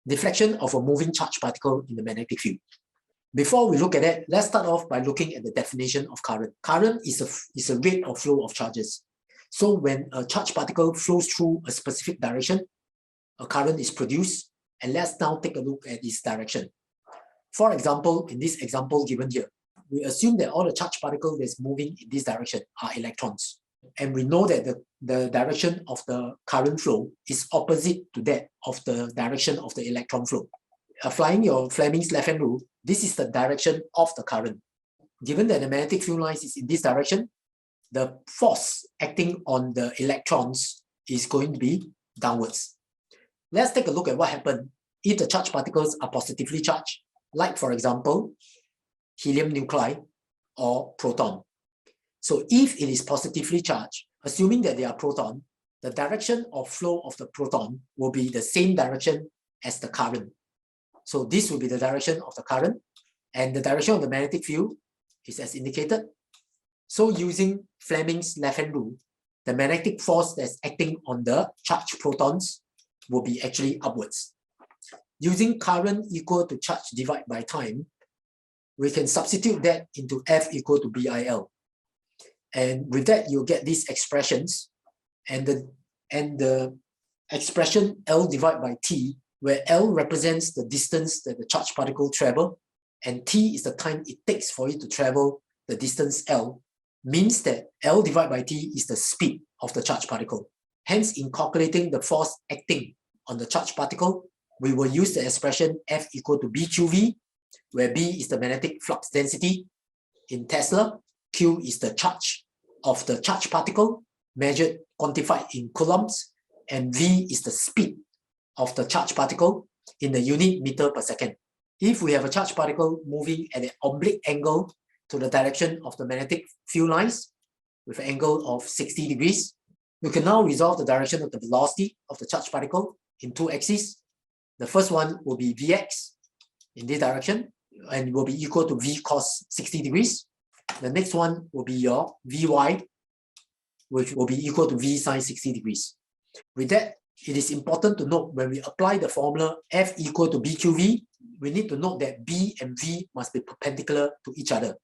deflection of a moving charged particle in the magnetic field. Before we look at that, let's start off by looking at the definition of current. Current is a rate of flow of charges. So when a charged particle flows through a specific direction, a current is produced, and let's now take a look at its direction. For example, in this example given here, we assume that all the charged particles that's moving in this direction are electrons. And we know that the direction of the current flow is opposite to that of the direction of the electron flow. Applying your Fleming's left-hand rule, this is the direction of the current. Given that the magnetic field lines is in this direction, the force acting on the electrons is going to be downwards. Let's take a look at what happens if the charged particles are positively charged, like for example, helium nuclei or proton. So if it is positively charged, assuming that they are proton, the direction of flow of the proton will be the same direction as the current. So this will be the direction of the current, and the direction of the magnetic field is as indicated. So using Fleming's left-hand rule, the magnetic force that's acting on the charged protons will be actually upwards. Using current equal to charge divided by time, we can substitute that into F equal to BIL. And with that, you'll get these expressions, and the expression L divided by T, where L represents the distance that the charged particle travel, and T is the time it takes for it to travel the distance L, means that L divided by T is the speed of the charged particle. Hence, in calculating the force acting on the charged particle, we will use the expression F equal to BQV, where B is the magnetic flux density in Tesla, Q is the charge of the charged particle measured, quantified in coulombs, and V is the speed of the charged particle in the unit meter per second. If we have a charged particle moving at an oblique angle to the direction of the magnetic field lines with an angle of 60 degrees, we can now resolve the direction of the velocity of the charged particle in two axes. The first one will be Vx in this direction and will be equal to V cos 60 degrees. The next one will be your Vy, which will be equal to V sin 60 degrees. With that, it is important to note when we apply the formula F equal to BQV, we need to note that B and V must be perpendicular to each other.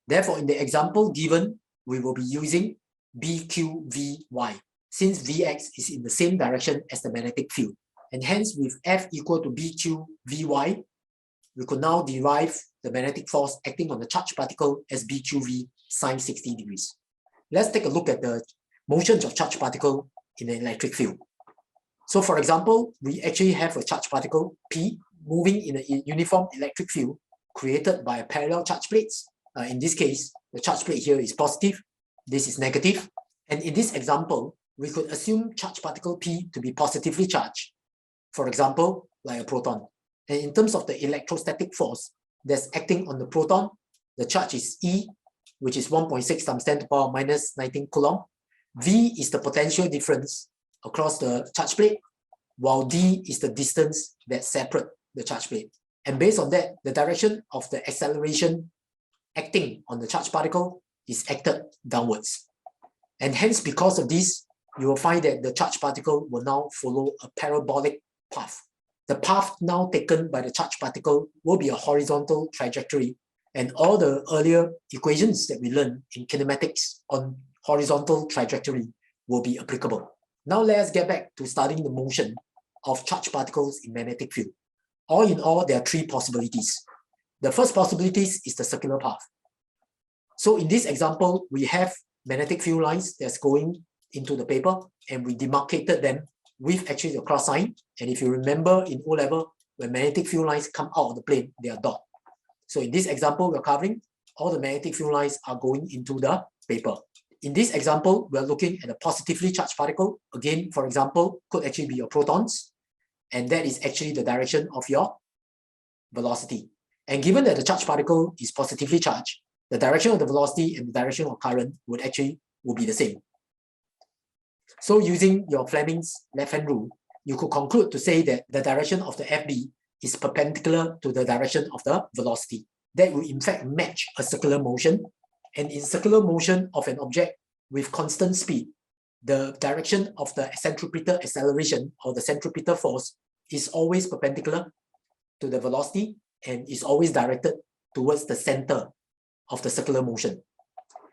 Therefore, in the example given, we will be using BQVY, since Vx is in the same direction as the magnetic field. And hence, with F equal to BQVY, we could now derive the magnetic force acting on the charged particle as BQV sin 60 degrees. Let's take a look at the motions of charged particle in an electric field. So for example, we actually have a charged particle P moving in a uniform electric field created by a parallel charge plates. In this case, the charge plate here is positive, this is negative. And in this example, we could assume charged particle P to be positively charged, for example, like a proton. And in terms of the electrostatic force that's acting on the proton, the charge is E, which is 1.6 times 10 to the power minus 19 coulomb. V is the potential difference across the charge plate, while D is the distance that separates the charge plate. And based on that, the direction of the acceleration acting on the charged particle is acted downwards. And hence, because of this, you will find that the charged particle will now follow a parabolic path. The path now taken by the charged particle will be a horizontal trajectory, and all the earlier equations that we learned in kinematics on horizontal trajectory will be applicable. Now let's get back to studying the motion of charged particles in magnetic field. All in all, there are three possibilities. The first possibility is the circular path. So in this example, we have magnetic field lines that's going into the paper, and we demarcated them with actually the cross sign. And if you remember in O-level, when magnetic field lines come out of the plane, they are dot. So in this example, we're covering all the magnetic field lines are going into the paper. In this example, we're looking at a positively charged particle. Again, for example, could actually be your protons, and that is actually the direction of your velocity. And given that the charged particle is positively charged, the direction of the velocity and the direction of current will be the same. So using your Fleming's left-hand rule, you could conclude to say that the direction of the FB is perpendicular to the direction of the velocity. That will in fact match a circular motion. And in circular motion of an object with constant speed, the direction of the centripetal acceleration or the centripetal force is always perpendicular to the velocity and is always directed towards the center of the circular motion.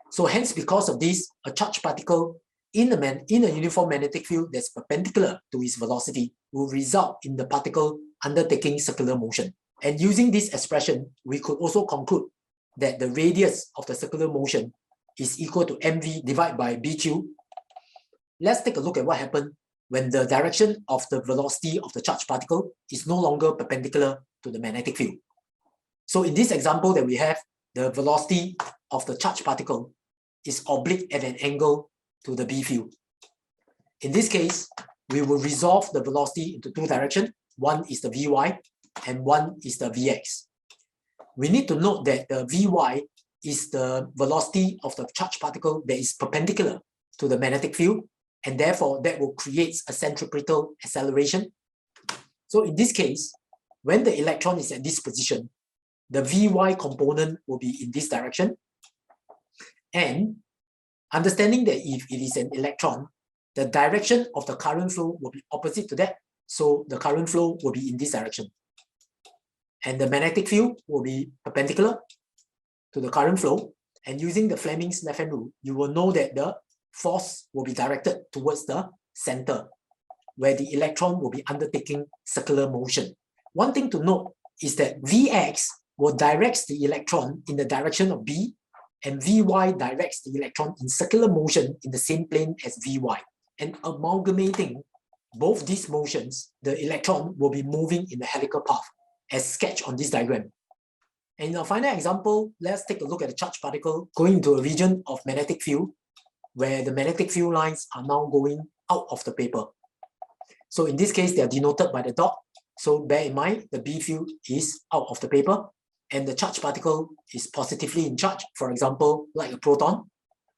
So hence, because of this, a charged particle in a uniform magnetic field that's perpendicular to its velocity will result in the particle undertaking circular motion. And using this expression, we could also conclude that the radius of the circular motion is equal to mv divided by bq. Let's take a look at what happened when the direction of the velocity of the charged particle is no longer perpendicular to the magnetic field. So in this example that we have, the velocity of the charged particle is oblique at an angle to the B field. In this case, we will resolve the velocity into two directions. One is the Vy and one is the Vx. We need to note that the Vy is the velocity of the charged particle that is perpendicular to the magnetic field, and therefore that will create a centripetal acceleration. So in this case, when the electron is at this position, the Vy component will be in this direction. And understanding that if it is an electron, the direction of the current flow will be opposite to that. So the current flow will be in this direction. And the magnetic field will be perpendicular to the current flow. And using the Fleming's left-hand rule, you will know that the force will be directed towards the center, where the electron will be undertaking circular motion. One thing to note is that Vx will direct the electron in the direction of B, and Vy directs the electron in circular motion in the same plane as Vy. And amalgamating both these motions, the electron will be moving in the helical path, as sketched on this diagram. And in our final example, let's take a look at a charged particle going into a region of magnetic field, where the magnetic field lines are now going out of the paper. So in this case, they are denoted by the dot. So bear in mind, the B field is out of the paper, and the charged particle is positively in charge, for example, like a proton.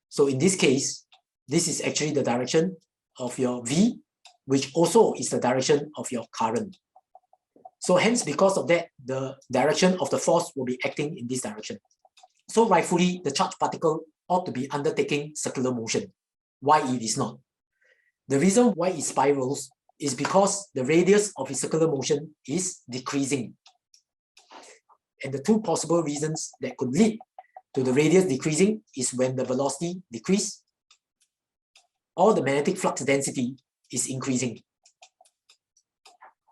So in this case, this is actually the direction of your V, which also is the direction of your current. So hence, because of that, the direction of the force will be acting in this direction. So rightfully, the charged particle ought to be undertaking circular motion. Why it is not? The reason why it spirals is because the radius of its circular motion is decreasing. And the two possible reasons that could lead to the radius decreasing is when the velocity decreases or the magnetic flux density is increasing.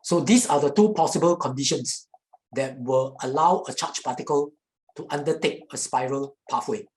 So these are the two possible conditions that will allow a charged particle to undertake a spiral pathway.